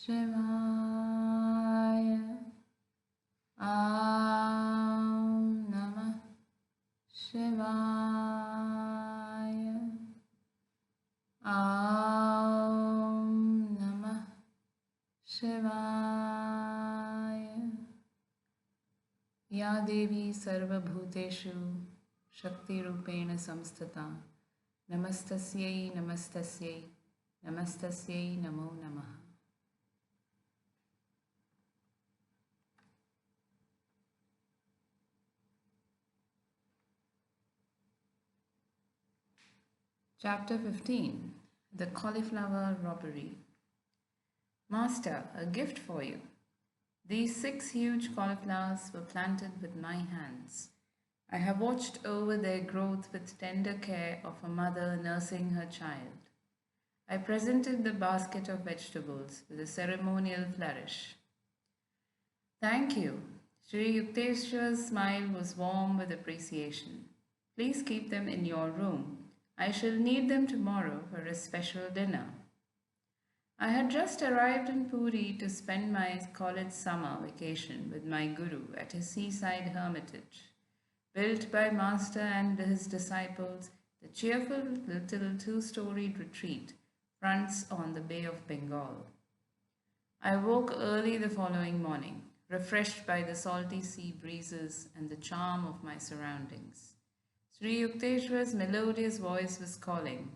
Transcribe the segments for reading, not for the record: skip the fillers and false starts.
Shivaya. Om Namah Shivaya. Om Namah Shivaya. Ya Devi Sarva Bhuteshu Shakti Rupena Samstata. Namastasyai Namastasyai Namastasyai Namo Namaha. Chapter 15. The Cauliflower Robbery. Master, a gift for you. These 6 huge cauliflowers were planted with my hands. I have watched over their growth with tender care of a mother nursing her child. I presented the basket of vegetables with a ceremonial flourish. Thank you. Sri Yukteswar's smile was warm with appreciation. Please keep them in your room. I shall need them tomorrow for a special dinner. I had just arrived in Puri to spend my college summer vacation with my guru at his seaside hermitage. Built by Master and his disciples, the cheerful little 2-storied retreat fronts on the Bay of Bengal. I woke early the following morning, refreshed by the salty sea breezes and the charm of my surroundings. Sri Yukteswar's melodious voice was calling.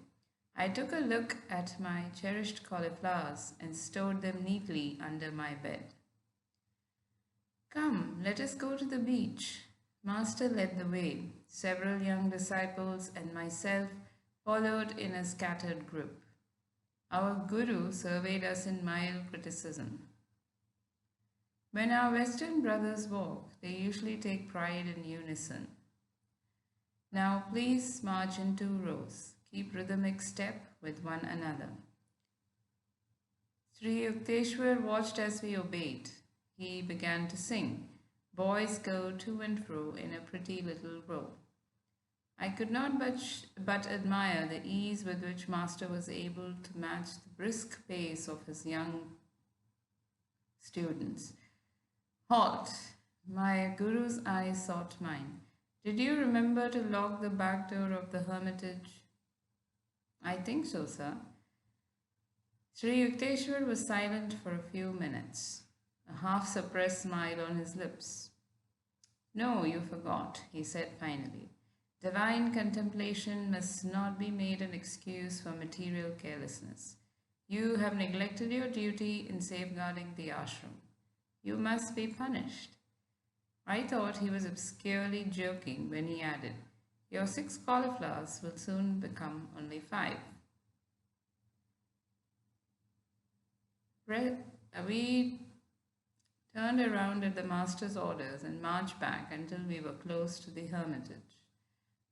I took a look at my cherished cauliflowers and stored them neatly under my bed. Come, let us go to the beach. Master led the way. Several young disciples and myself followed in a scattered group. Our guru surveyed us in mild criticism. When our Western brothers walk, they usually take pride in unison. Now please march in 2 rows. Keep rhythmic step with one another. Sri Yukteswar watched as we obeyed. He began to sing. Boys go to and fro in a pretty little row. I could not but admire the ease with which Master was able to match the brisk pace of his young students. Halt! My guru's eyes sought mine. Did you remember to lock the back door of the hermitage? I think so, sir. Sri Yukteswar was silent for a few minutes, a half-suppressed smile on his lips. No, you forgot, he said finally. Divine contemplation must not be made an excuse for material carelessness. You have neglected your duty in safeguarding the ashram. You must be punished. I thought he was obscurely joking when he added, your 6 cauliflowers will soon become only 5. We turned around at the Master's orders and marched back until we were close to the hermitage.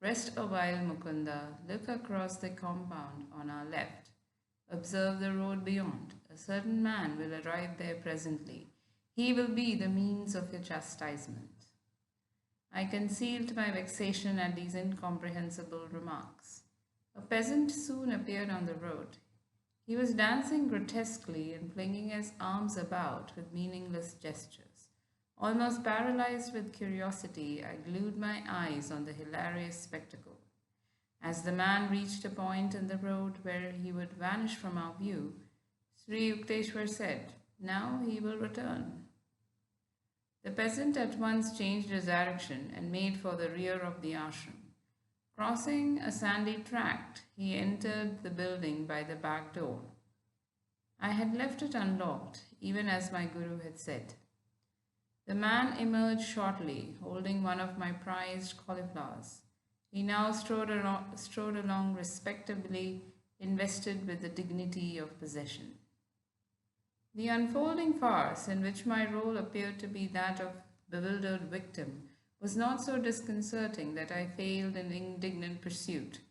Rest a while, Mukunda. Look across the compound on our left. Observe the road beyond. A certain man will arrive there presently. He will be the means of your chastisement. I concealed my vexation at these incomprehensible remarks. A peasant soon appeared on the road. He was dancing grotesquely and flinging his arms about with meaningless gestures. Almost paralyzed with curiosity, I glued my eyes on the hilarious spectacle. As the man reached a point in the road where he would vanish from our view, Sri Yukteswar said, now he will return. The peasant at once changed his direction and made for the rear of the ashram. Crossing a sandy tract, he entered the building by the back door. I had left it unlocked, even as my guru had said. The man emerged shortly, holding one of my prized cauliflowers. He now strode along respectably, invested with the dignity of possession. The unfolding farce, in which my role appeared to be that of bewildered victim, was not so disconcerting that I failed in indignant pursuit.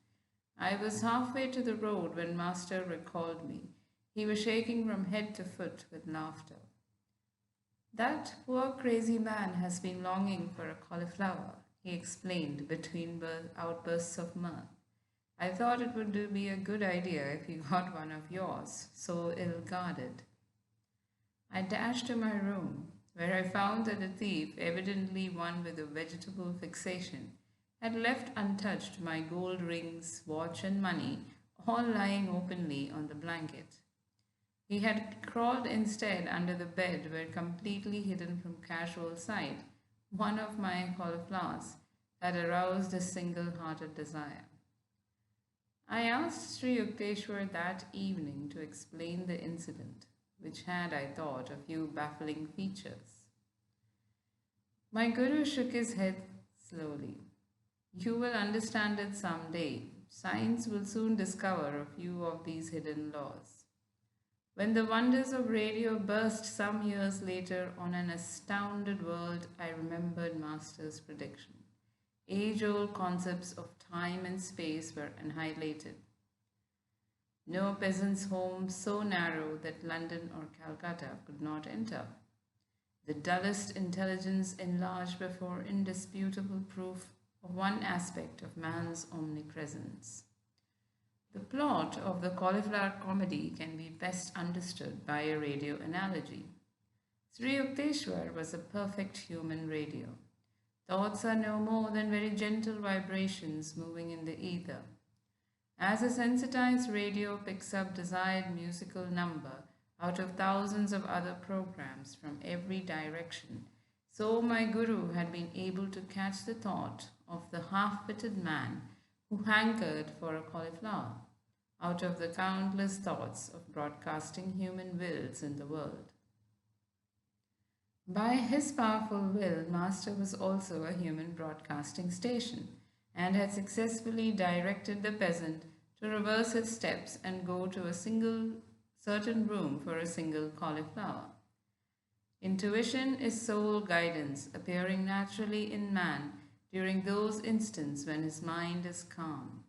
I was halfway to the road when Master recalled me. He was shaking from head to foot with laughter. That poor crazy man has been longing for a cauliflower, he explained between outbursts of mirth. I thought it would be a good idea if you got one of yours, so ill-guarded. I dashed to my room, where I found that the thief, evidently one with a vegetable fixation, had left untouched my gold rings, watch, and money, all lying openly on the blanket. He had crawled instead under the bed, where completely hidden from casual sight, one of my cauliflowers had aroused a single hearted desire. I asked Sri Yukteswar that evening to explain the incident, which had, I thought, a few baffling features. My guru shook his head slowly. You will understand it some day. Science will soon discover a few of these hidden laws. When the wonders of radio burst some years later on an astounded world, I remembered Master's prediction. Age-old concepts of time and space were annihilated. No peasant's home so narrow that London or Calcutta could not enter. The dullest intelligence enlarged before indisputable proof of one aspect of man's omnipresence. The plot of the Cauliflower comedy can be best understood by a radio analogy. Sri Yukteswar was a perfect human radio. Thoughts are no more than very gentle vibrations moving in the ether. As a sensitized radio picks up desired musical number out of thousands of other programs from every direction, so my guru had been able to catch the thought of the half-witted man who hankered for a cauliflower out of the countless thoughts of broadcasting human wills in the world. By his powerful will, Master was also a human broadcasting station and had successfully directed the peasant to reverse his steps and go to a single certain room for a single cauliflower. Intuition is soul guidance appearing naturally in man during those instants when his mind is calm.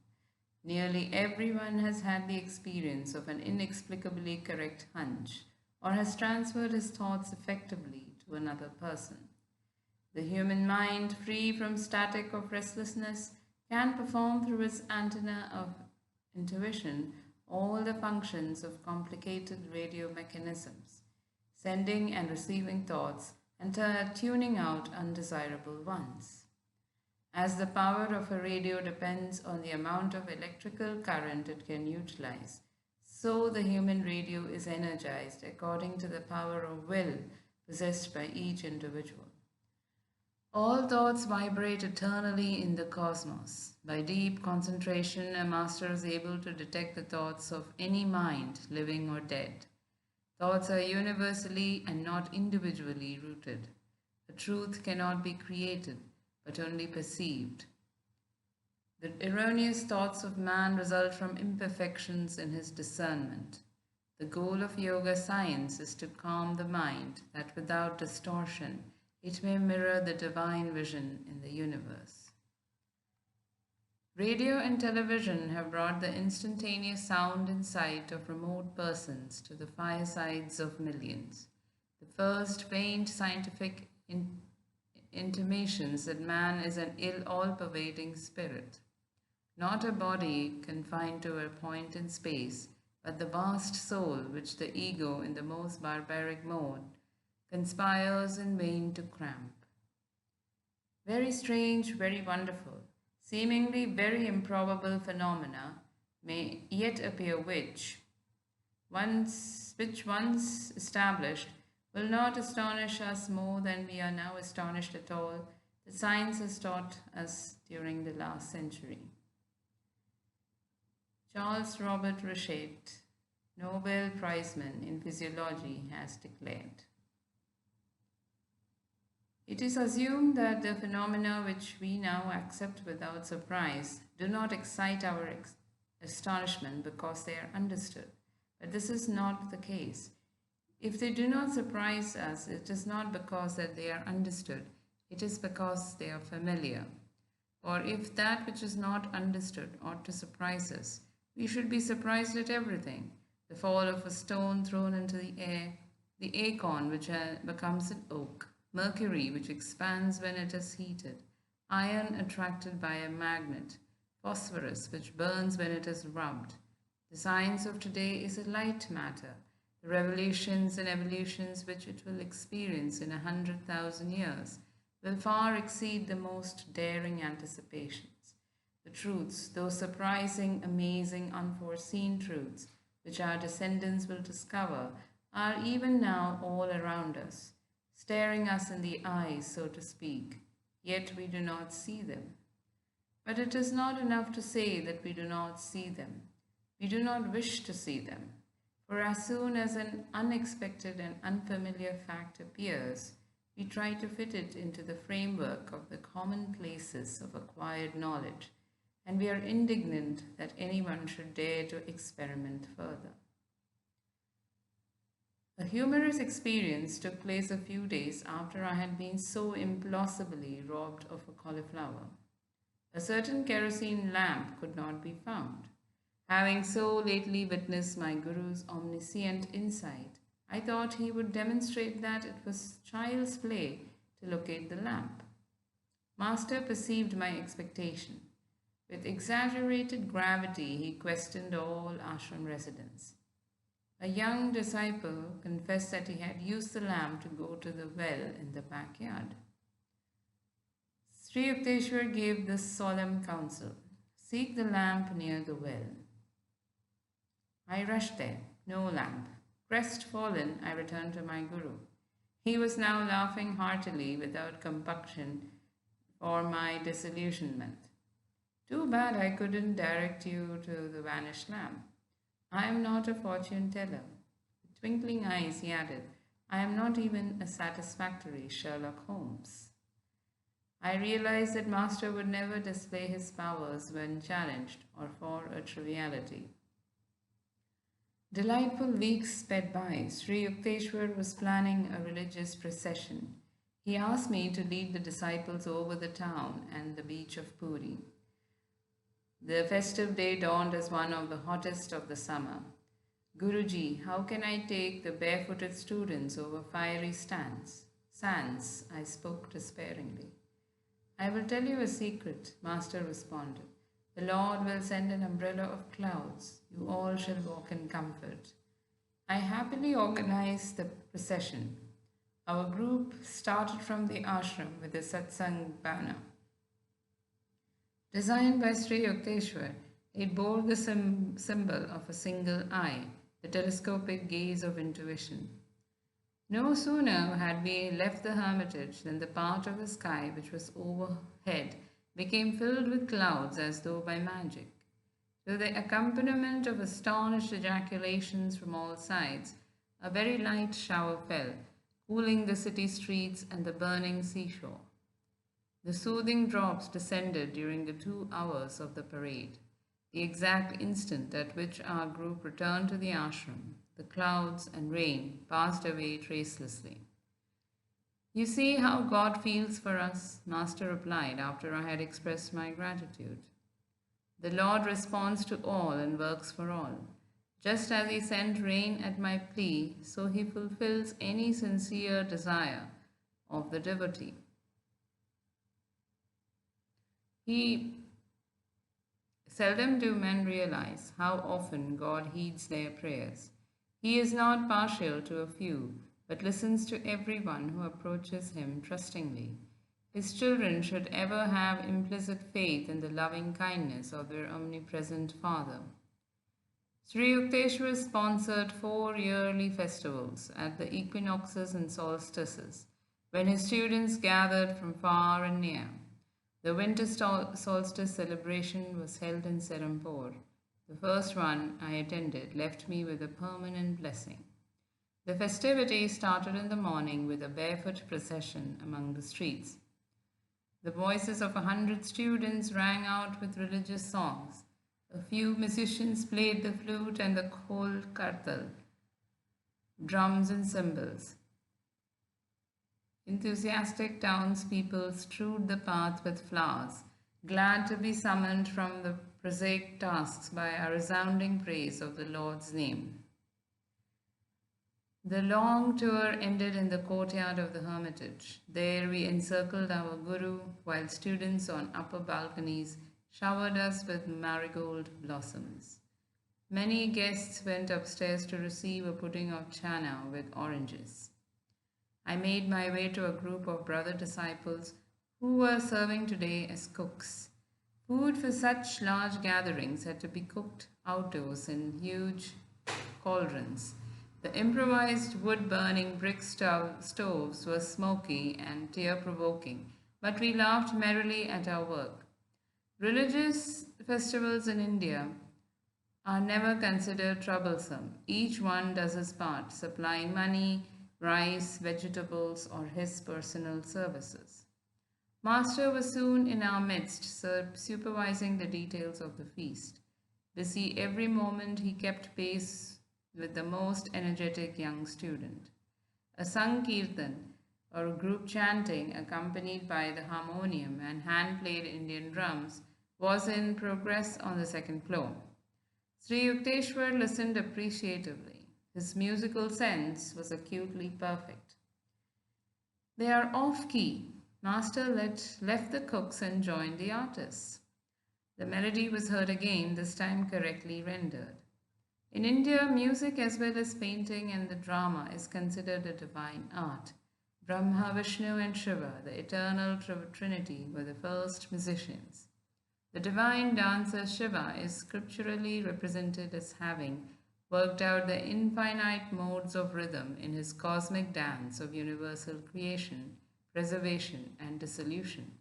Nearly everyone has had the experience of an inexplicably correct hunch or has transferred his thoughts effectively to another person. The human mind, free from static of restlessness, can perform through its antenna of intuition all the functions of complicated radio mechanisms, sending and receiving thoughts and tuning out undesirable ones. As the power of a radio depends on the amount of electrical current it can utilize, so the human radio is energized according to the power of will possessed by each individual. All thoughts vibrate eternally in the cosmos. By deep concentration, a master is able to detect the thoughts of any mind, living or dead. Thoughts are universally and not individually rooted. A truth cannot be created, but only perceived. The erroneous thoughts of man result from imperfections in his discernment. The goal of yoga science is to calm the mind, that without distortion, it may mirror the divine vision in the universe. Radio and television have brought the instantaneous sound and sight of remote persons to the firesides of millions. The first faint scientific intimations that man is an all-pervading spirit, not a body confined to a point in space, but the vast soul which the ego in the most barbaric mode conspires in vain to cramp. Very strange, very wonderful, seemingly very improbable phenomena may yet appear which once established, will not astonish us more than we are now astonished at all that science has taught us during the last century. Charles Robert Richet, Nobel Prizeman in Physiology, has declared, "It is assumed that the phenomena which we now accept without surprise do not excite our astonishment because they are understood. But this is not the case. If they do not surprise us, it is not because that they are understood, it is because they are familiar. Or if that which is not understood ought to surprise us, we should be surprised at everything. The fall of a stone thrown into the air, the acorn which becomes an oak, mercury which expands when it is heated, iron attracted by a magnet, phosphorus which burns when it is rubbed. The science of today is a light matter. The revelations and evolutions which it will experience in 100,000 years will far exceed the most daring anticipations. The truths, those surprising, amazing, unforeseen truths, which our descendants will discover, are even now all around us, staring us in the eyes, so to speak, yet we do not see them. But it is not enough to say that we do not see them. We do not wish to see them. For as soon as an unexpected and unfamiliar fact appears, we try to fit it into the framework of the commonplaces of acquired knowledge, and we are indignant that anyone should dare to experiment further. A humorous experience took place a few days after I had been so implausibly robbed of a cauliflower. A certain kerosene lamp could not be found. Having so lately witnessed my Guru's omniscient insight, I thought he would demonstrate that it was child's play to locate the lamp. Master perceived my expectation. With exaggerated gravity, he questioned all ashram residents. A young disciple confessed that he had used the lamp to go to the well in the backyard. Sri Yukteswar gave this solemn counsel: seek the lamp near the well. I rushed there, no lamp. Crestfallen, I returned to my Guru. He was now laughing heartily without compunction for my disillusionment. Too bad I couldn't direct you to the vanished lamp. I am not a fortune teller. With twinkling eyes, he added, I am not even a satisfactory Sherlock Holmes. I realized that Master would never display his powers when challenged or for a triviality. Delightful weeks sped by. Sri Yukteswar was planning a religious procession. He asked me to lead the disciples over the town and the beach of Puri. The festive day dawned as one of the hottest of the summer. Guruji, how can I take the barefooted students over fiery sands? I spoke despairingly. I will tell you a secret, Master responded. The Lord will send an umbrella of clouds. You all shall walk in comfort. I happily organized the procession. Our group started from the ashram with a satsang banner. Designed by Sri Yukteswar, it bore the symbol of a single eye, the telescopic gaze of intuition. No sooner had we left the hermitage than the part of the sky which was overhead became filled with clouds as though by magic. To the accompaniment of astonished ejaculations from all sides, a very light shower fell, cooling the city streets and the burning seashore. The soothing drops descended during the 2 hours of the parade. The exact instant at which our group returned to the ashram, the clouds and rain passed away tracelessly. You see how God feels for us, Master replied after I had expressed my gratitude. The Lord responds to all and works for all. Just as He sent rain at my plea, so He fulfills any sincere desire of the devotee. Seldom do men realize how often God heeds their prayers. He is not partial to a few, but listens to everyone who approaches Him trustingly. His children should ever have implicit faith in the loving kindness of their omnipresent Father. Sri Yukteswar sponsored 4 yearly festivals at the equinoxes and solstices, when his students gathered from far and near. The winter solstice celebration was held in Serampore. The first one I attended left me with a permanent blessing. The festivities started in the morning with a barefoot procession among the streets. The voices of 100 students rang out with religious songs. A few musicians played the flute and the khol kartal, drums and cymbals. Enthusiastic townspeople strewed the path with flowers, glad to be summoned from the prosaic tasks by a resounding praise of the Lord's name. The long tour ended in the courtyard of the hermitage. There we encircled our Guru, while students on upper balconies showered us with marigold blossoms. Many guests went upstairs to receive a pudding of chana with oranges. I made my way to a group of brother disciples who were serving today as cooks. Food for such large gatherings had to be cooked outdoors in huge cauldrons. The improvised wood burning brick stoves were smoky and tear provoking, but we laughed merrily at our work. Religious festivals in India are never considered troublesome. Each one does his part, supplying money, rice, vegetables, or his personal services. Master was soon in our midst, supervising the details of the feast. Busy every moment, he kept pace with the most energetic young student. A Sankirtan, or group chanting accompanied by the harmonium and hand played Indian drums, was in progress on the second floor. Sri Yukteswar listened appreciatively. His musical sense was acutely perfect. They are off key. Master left the cooks and joined the artists. The melody was heard again, this time correctly rendered. In India, music as well as painting and the drama is considered a divine art. Brahma, Vishnu, and Shiva, the eternal Trinity, were the first musicians. The divine dancer Shiva is scripturally represented as having worked out the infinite modes of rhythm in his cosmic dance of universal creation, preservation, and dissolution,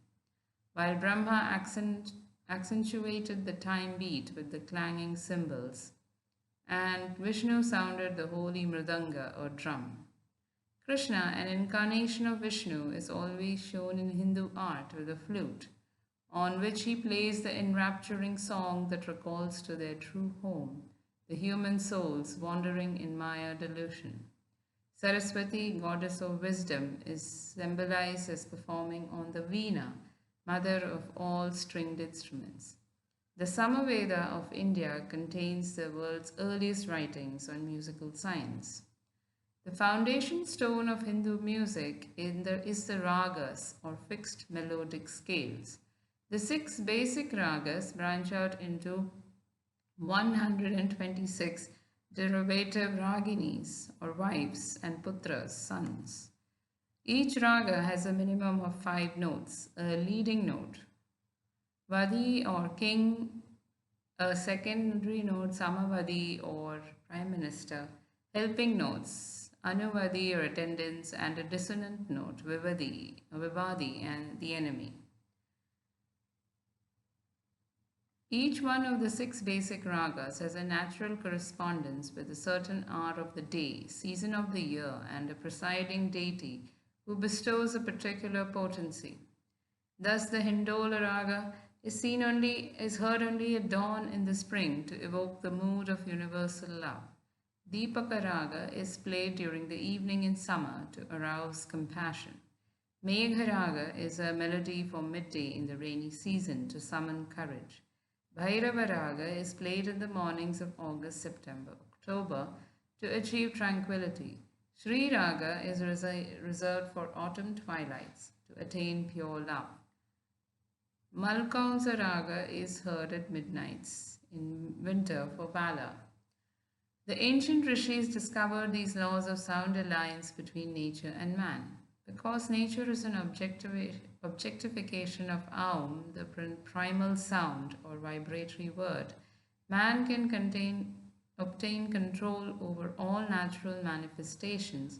while Brahma accentuated the time beat with the clanging cymbals, and Vishnu sounded the holy mridanga or drum. Krishna, an incarnation of Vishnu, is always shown in Hindu art with a flute, on which he plays the enrapturing song that recalls to their true home, the human souls wandering in Maya delusion. Saraswati, goddess of wisdom, is symbolized as performing on the veena, mother of all stringed instruments. The Samaveda of India contains the world's earliest writings on musical science. The foundation stone of Hindu music is the ragas or fixed melodic scales. The 6 basic ragas branch out into 126 derivative raginis or wives and putras, sons. Each raga has a minimum of 5 notes, a leading note, Vadi or king, a secondary note, Samavadi or prime minister, helping notes, Anuvadi or attendants, and a dissonant note, Vivadi and the enemy. Each one of the 6 basic ragas has a natural correspondence with a certain hour of the day, season of the year, and a presiding deity who bestows a particular potency. Thus, the Hindola raga is heard only at dawn in the spring to evoke the mood of universal love. Deepaka raga is played during the evening in summer to arouse compassion. Megha raga is a melody for midday in the rainy season to summon courage. Bhairava raga is played in the mornings of August, September, October to achieve tranquility. Sri raga is reserved for autumn twilights to attain pure love. Malkaunsa raga is heard at midnights in winter for valor. The ancient rishis discovered these laws of sound alliance between nature and man. Because nature is an objectification of Aum, the primal sound or vibratory word, man can obtain control over all natural manifestations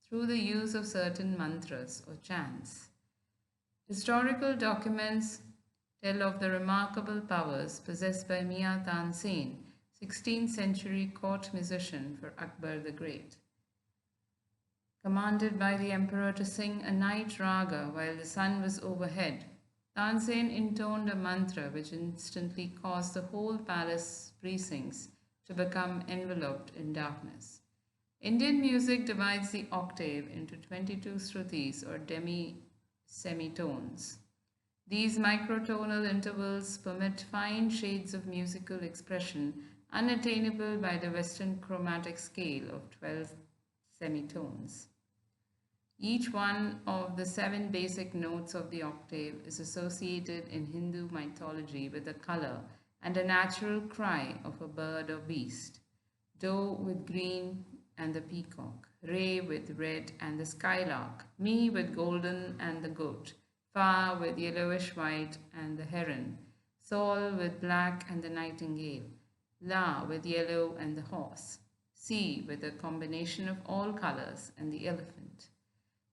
through the use of certain mantras or chants. Historical documents tell of the remarkable powers possessed by Mia Tansen, 16th century court musician for Akbar the Great. Commanded by the emperor to sing a night raga while the sun was overhead, Tansen intoned a mantra which instantly caused the whole palace precincts to become enveloped in darkness. Indian music divides the octave into 22 shrutis or demi-semitones. These microtonal intervals permit fine shades of musical expression unattainable by the Western chromatic scale of 12 semitones. Each one of the 7 basic notes of the octave is associated in Hindu mythology with a color and a natural cry of a bird or beast. Do with green and the peacock, Ray with red and the skylark, Me with golden and the goat, Fa with yellowish white and the heron, Sol with black and the nightingale, La with yellow and the horse, Si with a combination of all colors and the elephant.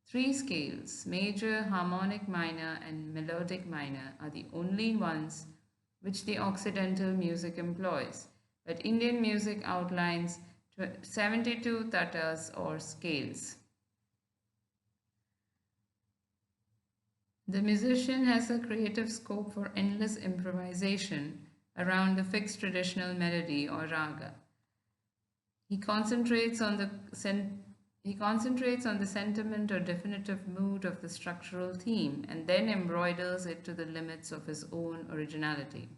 Three scales, major, harmonic minor, and melodic minor, are the only ones which the Occidental music employs, but Indian music outlines 72 tattas or scales. The musician has a creative scope for endless improvisation around the fixed traditional melody or raga. He concentrates on the sentiment or definitive mood of the structural theme and then embroiders it to the limits of his own originality.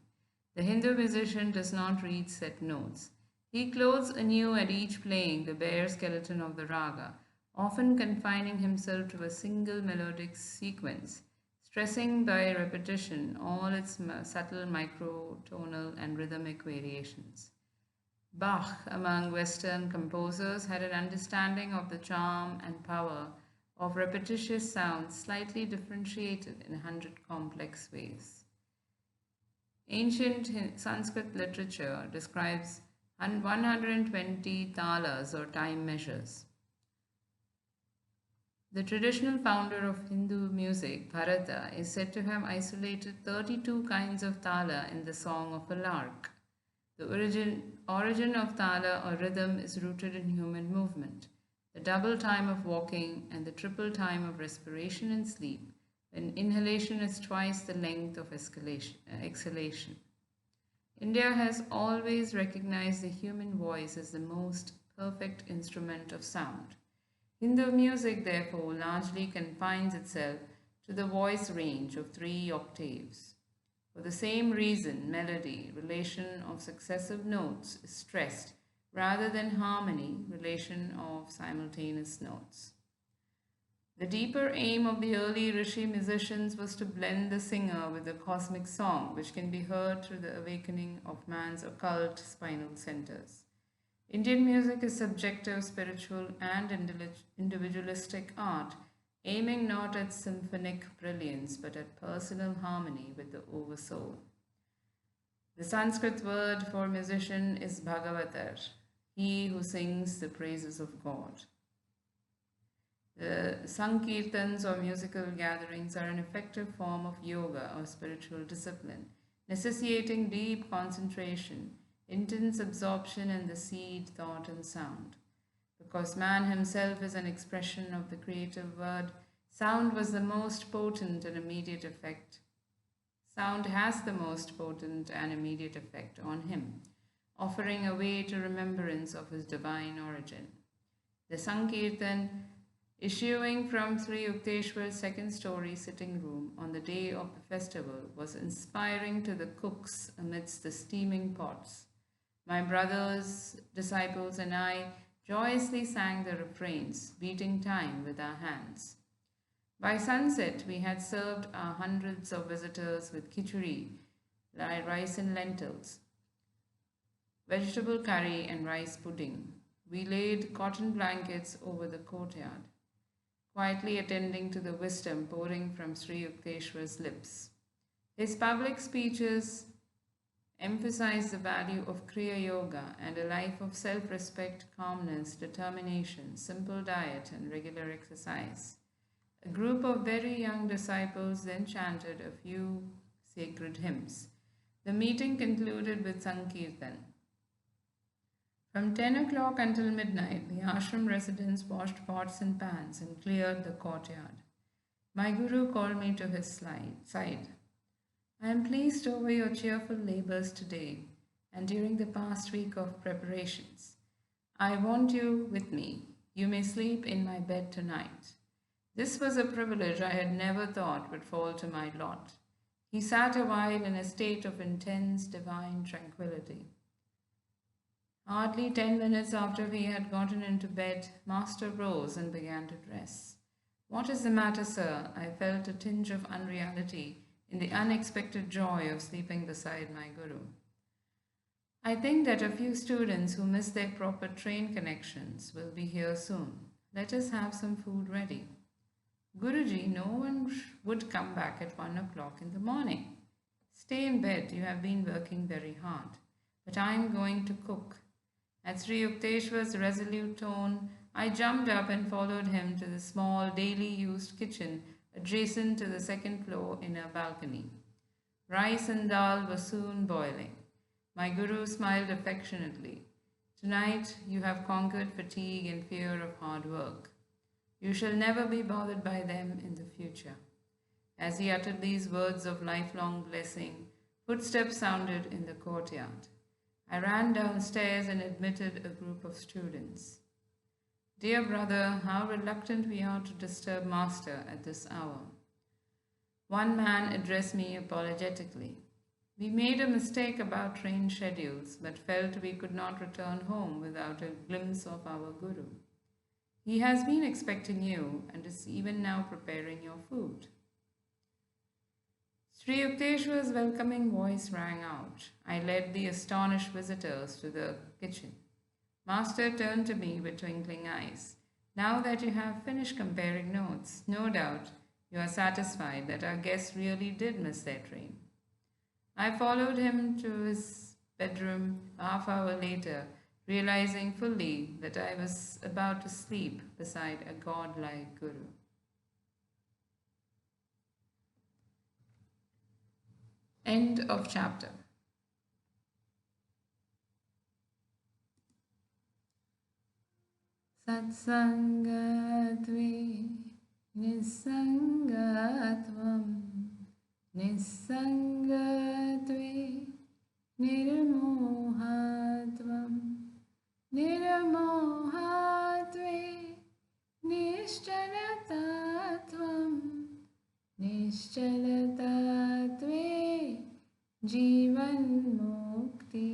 The Hindu musician does not read set notes. He clothes anew at each playing the bare skeleton of the raga, often confining himself to a single melodic sequence, stressing by repetition all its subtle microtonal and rhythmic variations. Bach, among Western composers, had an understanding of the charm and power of repetitious sounds slightly differentiated in 100 complex ways. Ancient Sanskrit literature describes 120 talas or time measures. The traditional founder of Hindu music, Bharata, is said to have isolated 32 kinds of tala in the song of a lark. The origin of tala or rhythm is rooted in human movement, the double time of walking and the triple time of respiration and sleep, when inhalation is twice the length of exhalation. India has always recognized the human voice as the most perfect instrument of sound. Hindu music, therefore, largely confines itself to the voice range of 3 octaves. For the same reason, melody, relation of successive notes, is stressed rather than harmony, relation of simultaneous notes. The deeper aim of the early Rishi musicians was to blend the singer with the cosmic song, which can be heard through the awakening of man's occult spinal centers. Indian music is subjective, spiritual, and individualistic art, aiming not at symphonic brilliance but at personal harmony with the oversoul. The Sanskrit word for musician is Bhagavatar, he who sings the praises of God. The Sankirtans or musical gatherings are an effective form of yoga or spiritual discipline, necessitating deep concentration, intense absorption in the seed, thought, and sound. Because man himself is an expression of the creative word, sound was the most potent and immediate effect. Sound has the most potent and immediate effect on him, offering a way to remembrance of his divine origin. The Sankirtan, issuing from Sri Yukteswar's second-story sitting room on the day of the festival, was inspiring to the cooks amidst the steaming pots. My brothers, disciples, and I joyously sang the refrains, beating time with our hands. By sunset, we had served our hundreds of visitors with khichdi, rice and lentils, vegetable curry and rice pudding. We laid cotton blankets over the courtyard, quietly attending to the wisdom pouring from Sri Yukteswar's lips. His public speeches emphasized the value of Kriya Yoga and a life of self-respect, calmness, determination, simple diet, and regular exercise. A group of very young disciples then chanted a few sacred hymns. The meeting concluded with Sankirtan. From 10 o'clock until midnight, the ashram residents washed pots and pans and cleared the courtyard. My guru called me to his side. I am pleased over your cheerful labors today and during the past week of preparations. I want you with me. You may sleep in my bed tonight. This was a privilege I had never thought would fall to my lot. He sat a while in a state of intense divine tranquility. Hardly 10 minutes after we had gotten into bed, Master rose and began to dress. What is the matter, sir? I felt a tinge of unreality in the unexpected joy of sleeping beside my guru. I think that a few students who miss their proper train connections will be here soon. Let us have some food ready. Guruji, no one would come back at 1 o'clock in the morning. Stay in bed, you have been working very hard. But I am going to cook. At Sri Yukteswar's resolute tone, I jumped up and followed him to the small, daily used kitchen adjacent to the second floor inner balcony. Rice and dal were soon boiling. My guru smiled affectionately. Tonight you have conquered fatigue and fear of hard work. You shall never be bothered by them in the future. As he uttered these words of lifelong blessing, footsteps sounded in the courtyard. I ran downstairs and admitted a group of students. Dear brother, how reluctant we are to disturb Master at this hour. One man addressed me apologetically. We made a mistake about train schedules, but felt we could not return home without a glimpse of our Guru. He has been expecting you and is even now preparing your food. Sri Yukteswar's welcoming voice rang out. I led the astonished visitors to the kitchen. Master turned to me with twinkling eyes. Now that you have finished comparing notes, no doubt you are satisfied that our guests really did miss their train. I followed him to his bedroom a half-hour later, realizing fully that I was about to sleep beside a godlike Guru. End of chapter. Satsangatve nisangatvam nisangatve nirmohatvam nirmohatve nishchalatatvam nishchalatatve jivan mukti.